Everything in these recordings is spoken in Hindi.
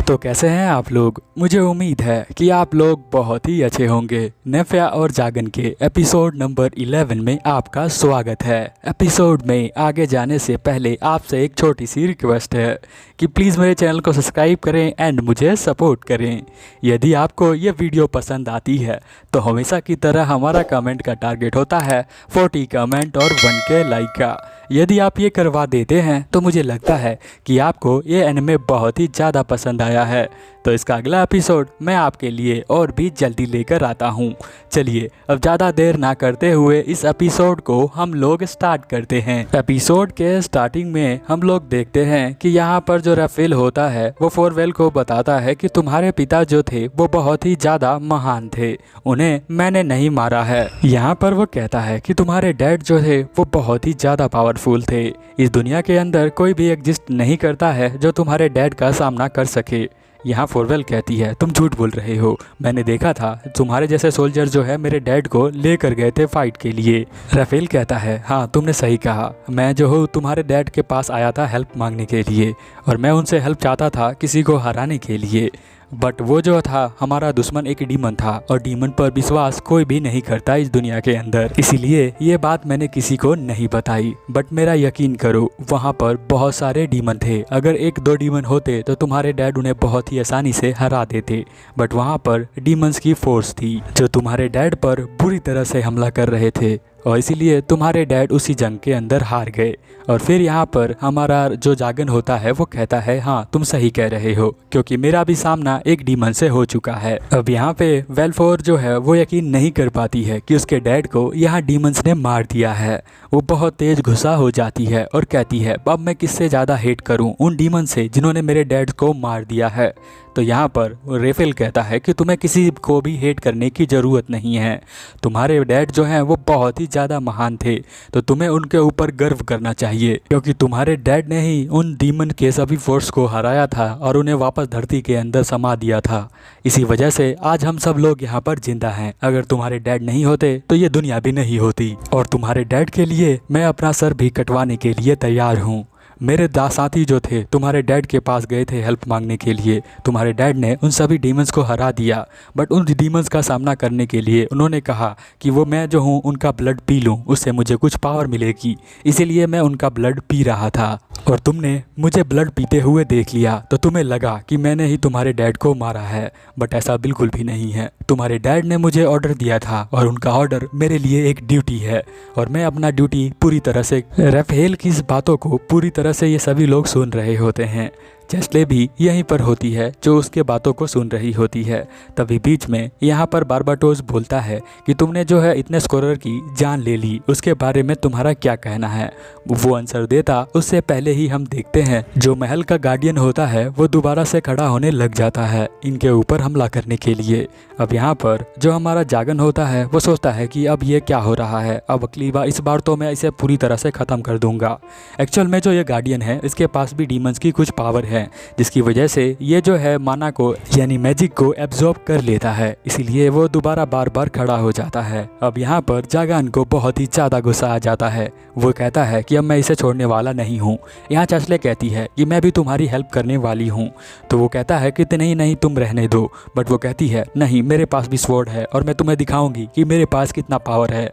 तो कैसे हैं आप लोग। मुझे उम्मीद है कि आप लोग बहुत ही अच्छे होंगे। नेफिया और जागन के एपिसोड नंबर 11 में आपका स्वागत है। एपिसोड में आगे जाने से पहले आपसे एक छोटी सी रिक्वेस्ट है कि प्लीज़ मेरे चैनल को सब्सक्राइब करें एंड मुझे सपोर्ट करें। यदि आपको ये वीडियो पसंद आती है तो हमेशा की तरह हमारा कमेंट का टारगेट होता है 40 कमेंट और 1K लाइक का। यदि आप ये करवा देते हैं तो मुझे लगता है कि आपको ये एनिमे बहुत ही ज़्यादा पसंद आया है। तो इसका अगला एपिसोड मैं आपके लिए और भी जल्दी लेकर आता हूँ। चलिए अब ज़्यादा देर ना करते हुए इस एपिसोड को हम लोग स्टार्ट करते हैं। एपिसोड के स्टार्टिंग में हम लोग देखते हैं कि यहाँ पर जो राफेल होता है वो फोरवेल को बताता है कि तुम्हारे पिता जो थे वो बहुत ही ज़्यादा महान थे, उन्हें मैंने नहीं मारा है। यहाँ पर वो कहता है कि तुम्हारे डैड जो थे वो बहुत ही ज़्यादा पावरफुल थे। इस दुनिया के अंदर कोई भी एग्जिस्ट नहीं करता है जो तुम्हारे डैड का सामना कर सके। यहाँ फोरवेल कहती है तुम झूठ बोल रहे हो, मैंने देखा था तुम्हारे जैसे सोल्जर जो है मेरे डैड को लेकर गए थे फाइट के लिए। राफेल कहता है हाँ तुमने सही कहा, मैं जो हूँ तुम्हारे डैड के पास आया था हेल्प मांगने के लिए और मैं उनसे हेल्प चाहता था किसी को हराने के लिए। बट वो जो था हमारा दुश्मन एक डीमन था और डीमन पर विश्वास कोई भी नहीं करता इस दुनिया के अंदर, इसीलिए ये बात मैंने किसी को नहीं बताई। बट मेरा यकीन करो वहाँ पर बहुत सारे डीमन थे, अगर एक दो डीमन होते तो तुम्हारे डैड उन्हें बहुत ही आसानी से हरा देते। बट वहाँ पर डीमंस की फोर्स थी जो तुम्हारे डैड पर बुरी तरह से हमला कर रहे थे और इसीलिए तुम्हारे डैड उसी जंग के अंदर हार गए। और फिर यहाँ पर हमारा जो जागन होता है वो कहता है हाँ तुम सही कह रहे हो, क्योंकि मेरा भी सामना एक डीमन से हो चुका है। अब यहाँ पे वेलफोर जो है वो यकीन नहीं कर पाती है कि उसके डैड को यहाँ डीमंस ने मार दिया है। वो बहुत तेज गुस्सा हो जाती है और कहती है अब मैं किससे ज़्यादा हेट करूँ, उन डीमन से जिन्होंने मेरे डैड को मार दिया है। तो यहाँ पर रेफेल कहता है कि तुम्हें किसी को भी हेट करने की ज़रूरत नहीं है, तुम्हारे डैड जो हैं वो बहुत ही ज़्यादा महान थे, तो तुम्हें उनके ऊपर गर्व करना चाहिए, क्योंकि तुम्हारे डैड ने ही उन डीमन के सभी फोर्स को हराया था और उन्हें वापस धरती के अंदर समा दिया था। इसी वजह से आज हम सब लोग यहाँ पर जिंदा हैं। अगर तुम्हारे डैड नहीं होते तो ये दुनिया भी नहीं होती और तुम्हारे डैड के लिए मैं अपना सर भी कटवाने के लिए तैयार हूँ। मेरे साथी जो थे तुम्हारे डैड के पास गए थे हेल्प मांगने के लिए, तुम्हारे डैड ने उन सभी डीमंस को हरा दिया। बट उन डीमंस का सामना करने के लिए उन्होंने कहा कि वो मैं जो हूँ उनका ब्लड पी लूँ, उससे मुझे कुछ पावर मिलेगी, इसीलिए मैं उनका ब्लड पी रहा था। और तुमने मुझे ब्लड पीते हुए देख लिया तो तुम्हें लगा कि मैंने ही तुम्हारे डैड को मारा है, बट ऐसा बिल्कुल भी नहीं है। तुम्हारे डैड ने मुझे ऑर्डर दिया था और उनका ऑर्डर मेरे लिए एक ड्यूटी है और मैं अपना ड्यूटी पूरी तरह से। राफेल की इस बातों को पूरी तरह से ये सभी लोग सुन रहे होते हैं। चेस्ले भी यहीं पर होती है जो उसके बातों को सुन रही होती है। तभी बीच में यहाँ पर बार्बाटोस बोलता है कि तुमने जो है इतने स्कोरर की जान ले ली, उसके बारे में तुम्हारा क्या कहना है। वो आंसर देता उससे पहले ही हम देखते हैं जो महल का गार्डियन होता है वो दोबारा से खड़ा होने लग जाता है इनके ऊपर हमला करने के लिए। अब यहाँ पर जो हमारा जागन होता है वो सोचता है कि अब ये क्या हो रहा है, अब अगली बार इस बार तो मैं इसे पूरी तरह से ख़त्म कर दूंगा। एक्चुअल में जो ये गार्डियन है इसके पास भी डीमंस की कुछ पावर है जिसकी वजह से ये जो है माना को यानी मैजिक को एब्जॉर्ब कर लेता है, इसीलिए वो दोबारा बार बार खड़ा हो जाता है। अब यहाँ पर जागान को बहुत ही ज़्यादा गुस्सा आ जाता है। वो कहता है कि अब मैं इसे छोड़ने वाला नहीं हूँ। यहाँ चेस्ले कहती है कि मैं भी तुम्हारी हेल्प करने वाली हूँ। तो वो कहता है कि नहीं तुम रहने दो, बट वो कहती है नहीं मेरे पास भी स्वॉर्ड है और मैं तुम्हें दिखाऊंगी कि मेरे पास कितना पावर है।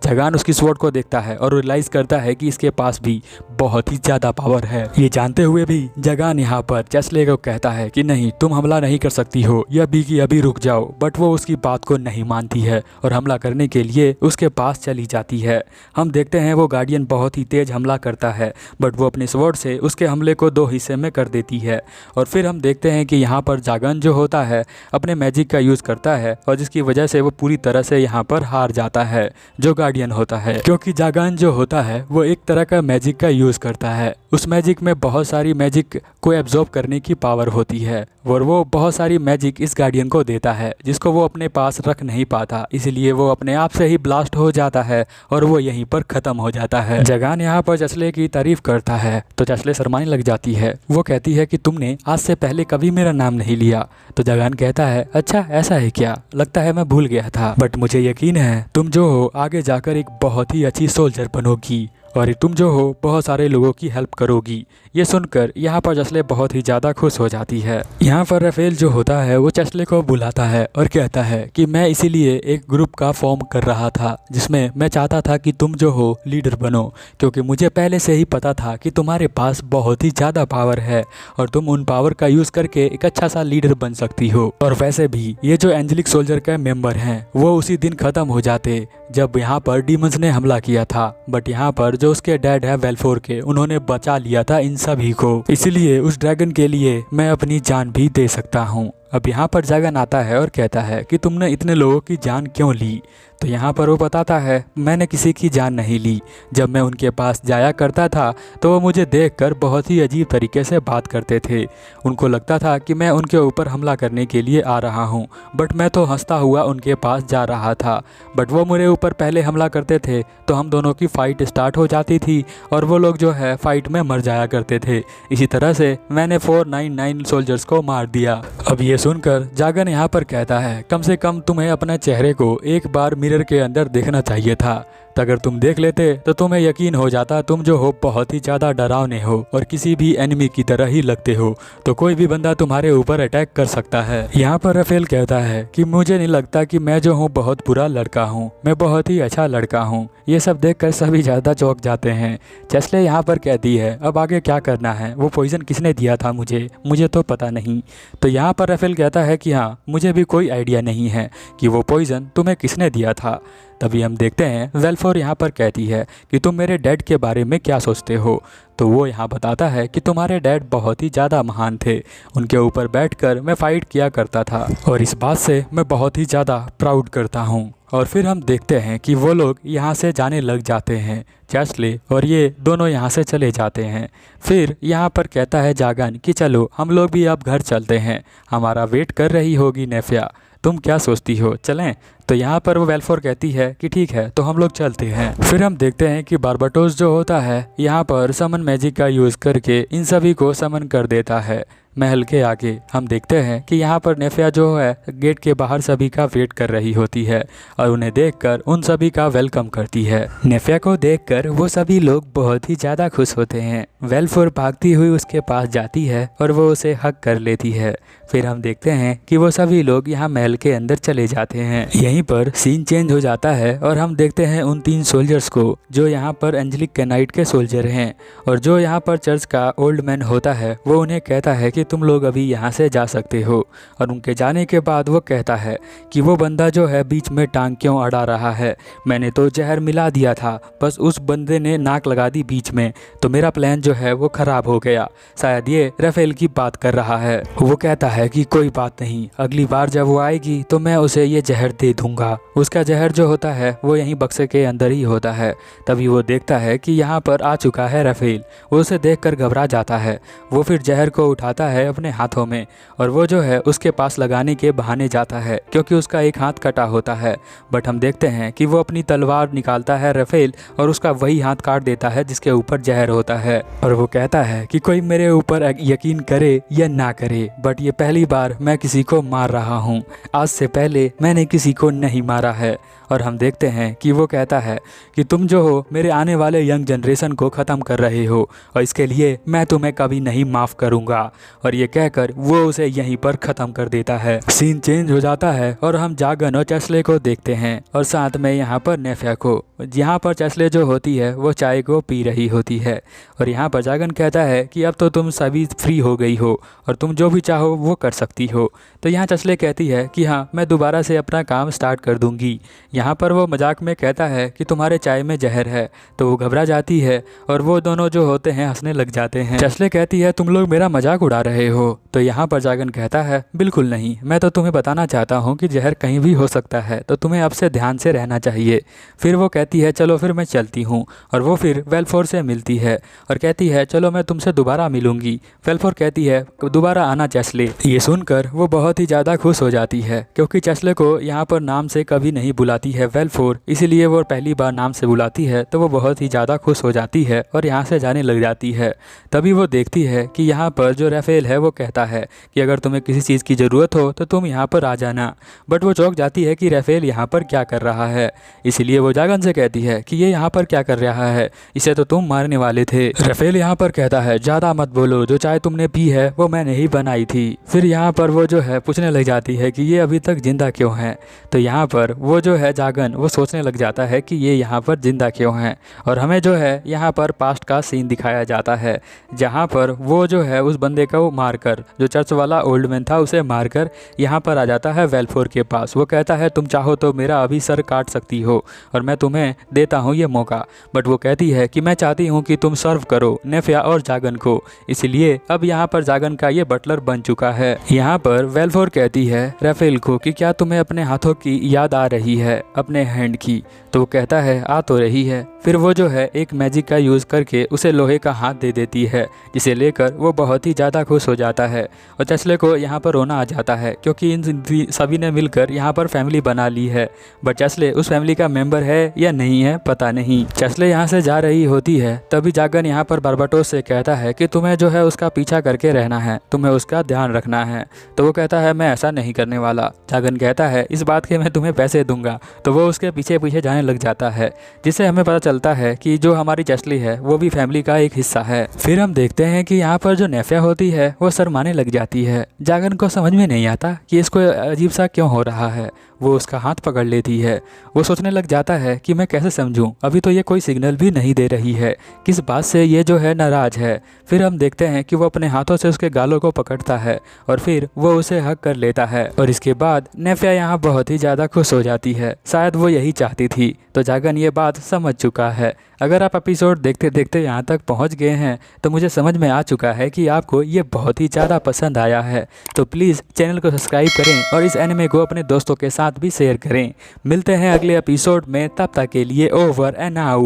जागान उसकी स्वॉर्ड को देखता है और रियलाइज़ करता है कि इसके पास भी बहुत ही ज़्यादा पावर है। ये जानते हुए भी जागान यहाँ पर चेस्ले को कहता है कि नहीं तुम हमला नहीं कर सकती हो, ये अभी की अभी रुक जाओ। बट वो उसकी बात को नहीं मानती है और हमला करने के लिए उसके पास चली जाती है। हम देखते हैं वो गार्डियन बहुत ही तेज हमला करता है बट वो अपने स्वॉर्ड से उसके हमले को 2 हिस्से में कर देती है। और फिर हम देखते हैं कि यहाँ पर जागन जो होता है अपने मैजिक का यूज़ करता है और जिसकी वजह से वो पूरी तरह से यहाँ पर हार जाता है जो गार्डियन होता है, क्योंकि जागन जो होता है वो एक तरह का मैजिक का यूज़ करता है। उस मैजिक में बहुत सारी मैजिक को एब्जॉर्ब करने की पावर होती है और वो बहुत सारी मैजिक इस गार्डियन को देता है जिसको वो अपने पास रख नहीं पाता, इसलिए वो अपने आप से ही ब्लास्ट हो जाता है और वो यहीं पर ख़त्म हो जाता है। जागान यहाँ पर चेस्ले की तारीफ करता है तो चेस्ले शर्माने लग जाती है। वो कहती है कि तुमने आज से पहले कभी मेरा नाम नहीं लिया। तो जागान कहता है अच्छा ऐसा है क्या, लगता है मैं भूल गया था, बट मुझे यकीन है तुम जो हो आगे जाकर एक बहुत ही अच्छी सोल्जर बनोगी और तुम जो हो बहुत सारे लोगों की हेल्प करोगी। ये सुनकर यहाँ पर चस्ले बहुत ही ज़्यादा खुश हो जाती है। यहाँ पर राफेल जो होता है वो चस्ले को बुलाता है और कहता है कि मैं इसीलिए एक ग्रुप का फॉर्म कर रहा था जिसमें मैं चाहता था कि तुम जो हो लीडर बनो, क्योंकि मुझे पहले से ही पता था कि तुम्हारे पास बहुत ही ज़्यादा पावर है और तुम उन पावर का यूज़ करके एक अच्छा सा लीडर बन सकती हो। और वैसे भी ये जो एंजेलिक सोल्जर के मेंबर हैं वो उसी दिन ख़त्म हो जाते जब यहाँ पर डीमंस ने हमला किया था, बट यहाँ पर जो उसके डैड है वेलफोर के, उन्होंने बचा लिया था इन सभी को। इसलिए उस ड्रैगन के लिए मैं अपनी जान भी दे सकता हूँ। अब यहाँ पर ड्रैगन आता है और कहता है कि तुमने इतने लोगों की जान क्यों ली। तो यहाँ पर वो बताता है मैंने किसी की जान नहीं ली। जब मैं उनके पास जाया करता था तो वो मुझे देखकर बहुत ही अजीब तरीके से बात करते थे। उनको लगता था कि मैं उनके ऊपर हमला करने के लिए आ रहा हूँ, बट मैं तो हंसता हुआ उनके पास जा रहा था। बट वो मेरे ऊपर पहले हमला करते थे तो हम दोनों की फ़ाइट स्टार्ट हो जाती थी और वो लोग जो है फ़ाइट में मर जाया करते थे। इसी तरह से मैंने 499 सोल्जर्स को मार दिया। अब ये सुनकर ड्रैगन यहाँ पर कहता है कम से कम तुम्हें अपने चेहरे को एक बार मिरर के अंदर देखना चाहिए था। तो अगर तुम देख लेते तो तुम्हें यकीन हो जाता तुम जो हो बहुत ही ज़्यादा डरावने हो और किसी भी एनिमी की तरह ही लगते हो, तो कोई भी बंदा तुम्हारे ऊपर अटैक कर सकता है। यहाँ पर राफेल कहता है कि मुझे नहीं लगता कि मैं जो हूँ बहुत बुरा लड़का हूँ, मैं बहुत ही अच्छा लड़का हूँ। ये सब देखकर सभी ज़्यादा चौंक जाते हैं। चेस्ले यहाँ पर कहती है अब आगे क्या करना है, वो पॉइजन किसने दिया था मुझे तो पता नहीं। तो यहाँ पर राफेल कहता है कि हाँ मुझे भी कोई आइडिया नहीं है कि वो पॉइजन तुम्हें किसने दिया था। तभी हम देखते हैं वेलफोर यहाँ पर कहती है कि तुम मेरे डैड के बारे में क्या सोचते हो। तो वो यहाँ बताता है कि तुम्हारे डैड बहुत ही ज़्यादा महान थे, उनके ऊपर बैठकर मैं फ़ाइट किया करता था और इस बात से मैं बहुत ही ज़्यादा प्राउड करता हूँ। और फिर हम देखते हैं कि वो लोग यहाँ से जाने लग जाते हैं, चेस्ले और ये दोनों यहाँ से चले जाते हैं। फिर यहाँ पर कहता है ड्रैगन कि चलो हम लोग भी अब घर चलते हैं, हमारा वेट कर रही होगी नेफिया, तुम क्या सोचती हो चलें। तो यहाँ पर वो वेलफोर कहती है कि ठीक है तो हम लोग चलते हैं। फिर हम देखते हैं कि बार्बाटोस जो होता है यहाँ पर समन मैजिक का यूज़ करके इन सभी को समन कर देता है महल के आगे। हम देखते हैं कि यहाँ पर नेफिया जो है गेट के बाहर सभी का वेट कर रही होती है और उन्हें देखकर उन सभी का वेलकम करती है। नेफिया को देखकर वो सभी लोग बहुत ही ज़्यादा खुश होते हैं। वेलफोर भागती हुई उसके पास जाती है और वो उसे हग कर लेती है। फिर हम देखते हैं कि वो सभी लोग यहाँ महल के अंदर चले जाते हैं। यहीं पर सीन चेंज हो जाता है और हम देखते हैं उन 3 सोल्जर्स को जो यहाँ पर एंजेलिक कैनाइट के सोल्जर हैं। और जो यहाँ पर चर्च का ओल्ड मैन होता है वो उन्हें कहता है कि तुम लोग अभी यहाँ से जा सकते हो। और उनके जाने के बाद वो कहता है कि वो बंदा जो है बीच में टांग क्यों अड़ा रहा है, मैंने तो जहर मिला दिया था, बस उस बंदे ने नाक लगा दी बीच में, तो मेरा प्लान जो है वो ख़राब हो गया। शायद ये राफेल की बात कर रहा है। वो कहता है कि कोई बात नहीं, अगली बार जब वो आएगी तो मैं उसे ये जहर दे दूंगा। उसका जहर जो होता है वो यहीं बक्से के अंदर ही होता है। तभी वो देखता है कि यहाँ पर आ चुका है राफेल। वो उसे देखकर घबरा जाता है। वो फिर जहर को उठाता है अपने हाथों में और वो जो है उसके पास लगाने के बहाने जाता है क्योंकि उसका एक हाथ कटा होता है। बट हम देखते हैं कि वो अपनी तलवार निकालता है राफेल और उसका वही हाथ काट देता है जिसके ऊपर जहर होता है। और वो कहता है कि कोई मेरे ऊपर यकीन करे या ना करे, बट ये पहली बार मैं किसी को मार रहा हूँ। आज से पहले मैंने किसी को नहीं मारा है। और हम देखते हैं कि वो कहता है कि तुम जो हो मेरे आने वाले यंग जनरेशन को ख़त्म कर रहे हो और इसके लिए मैं तुम्हें कभी नहीं माफ़ करूँगा। और ये कहकर वो उसे यहीं पर ख़त्म कर देता है। सीन चेंज हो जाता है और हम ड्रैगन और चेस्ले को देखते हैं और साथ में यहाँ पर नेफिया को। यहाँ पर चेस्ले जो होती है वो चाय को पी रही होती है और यहाँ पर ड्रैगन कहता है कि अब तो तुम सभी फ्री हो गई हो और तुम जो भी चाहो वो कर सकती हो। तो यहाँ चेस्ले कहती है कि हाँ मैं दोबारा से अपना काम स्टार्ट कर दूँगी। यहाँ पर वो मजाक में कहता है कि तुम्हारे चाय में जहर है, तो वो घबरा जाती है और वो दोनों जो होते हैं हंसने लग जाते हैं। चेस्ले कहती है तुम लोग मेरा मजाक उड़ा रहे हो। तो यहाँ पर ड्रैगन कहता है बिल्कुल नहीं, मैं तो तुम्हें बताना चाहता हूँ कि जहर कहीं भी हो सकता है, तो तुम्हें अब से ध्यान से रहना चाहिए। फिर वो कहती है चलो फिर मैं चलती हूँ। और वो फिर वेलफोर से मिलती है और कहती है चलो मैं तुमसे दोबारा मिलूंगी। वेलफोर कहती है दोबारा आना चेस्ले। ये सुनकर वो बहुत ही ज़्यादा खुश हो जाती है क्योंकि चेस्ले को यहाँ पर नाम से कभी नहीं बुलाती है वेलफोर, इसीलिए वो पहली बार नाम से बुलाती है तो वो बहुत ही ज़्यादा खुश हो जाती है और यहाँ से जाने लग जाती है। तभी वो देखती है कि यहाँ पर जो राफेल है वो कहता है कि अगर तुम्हें किसी चीज़ की ज़रूरत हो तो तुम यहाँ पर आ जाना। बट वो चौंक जाती है कि राफेल यहाँ पर क्या कर रहा है, इसीलिए वो जागन से कहती है कि ये यहाँ पर क्या कर रहा है, इसे तो तुम मारने वाले थे। राफेल यहाँ पर कहता है ज़्यादा मत बोलो, जो चाय तुमने पी है वो मैंने ही बनाई थी। फिर यहाँ पर वो जो है पूछने लग जाती है कि ये अभी तक जिंदा क्यों है। तो यहाँ पर वो जो है जागन वो सोचने लग जाता है कि ये यहाँ पर जिंदा क्यों है, और हमें जो है यहाँ पर पास्ट का सीन दिखाया जाता है जहाँ पर वो जो है उस बंदे को मारकर, जो चर्च वाला ओल्ड मैन था उसे मारकर यहाँ पर आ जाता है वेलफोर के पास। वो कहता है तुम चाहो तो मेरा अभी सर काट सकती हो और मैं तुम्हें देता हूँ ये मौका। बट वो कहती है कि मैं चाहती हूँ कि तुम सर्व करो नेफिया और जागन को, इसलिए अब यहाँ पर जागन का ये बटलर बन चुका है। यहाँ पर वेलफोर कहती है राफेल को कि क्या तुम्हें अपने हाथों की याद आ रही है, अपने हैंड की। तो वो कहता है आ तो रही है। फिर वो जो है एक मैजिक का यूज़ करके उसे लोहे का हाथ दे देती है, जिसे लेकर वो बहुत ही ज़्यादा खुश हो जाता है। और चस्ले को यहाँ पर रोना आ जाता है क्योंकि इन सभी ने मिलकर यहाँ पर फैमिली बना ली है, बट चस्ले उस फैमिली का मेंबर है या नहीं है पता नहीं। चस्ले यहाँ से जा रही होती है तभी जागन यहाँ पर बार्बाटोस से कहता है कि तुम्हें जो है उसका पीछा करके रहना है, तुम्हें उसका ध्यान रखना है। तो वो कहता है मैं ऐसा नहीं करने वाला। जागन कहता है इस बात के मैं तुम्हें पैसे दूंगा। तो वो उसके पीछे पीछे जाने लग जाता है, जिससे हमें पता चलता है कि जो हमारी चस्ली है वो भी फैमिली का एक हिस्सा है। फिर हम देखते हैं कि यहाँ पर जो नेफिया होती है वो शर्माने लग जाती है। जागन को समझ में नहीं आता कि इसको अजीब सा क्यों हो रहा है। वो उसका हाथ पकड़ लेती है। वो सोचने लग जाता है कि मैं कैसे समझूं, अभी तो ये कोई सिग्नल भी नहीं दे रही है, किस बात से ये जो है नाराज है। फिर हम देखते हैं कि वो अपने हाथों से उसके गालों को पकड़ता है और फिर वो उसे हक कर लेता है। और इसके बाद नेफिया यहाँ बहुत ही ज़्यादा खुश हो जाती है, शायद वो यही चाहती थी। तो जागन ये बात समझ चुका है। अगर आप एपिसोड देखते देखते यहाँ तक पहुँच गए हैं तो मुझे समझ में आ चुका है कि आपको ये बहुत ही ज़्यादा पसंद आया है। तो प्लीज़ चैनल को सब्सक्राइब करें और इस एनिमे को अपने दोस्तों के साथ भी शेयर करें। मिलते हैं अगले एपिसोड में, तब तक के लिए ओवर एंड आउट।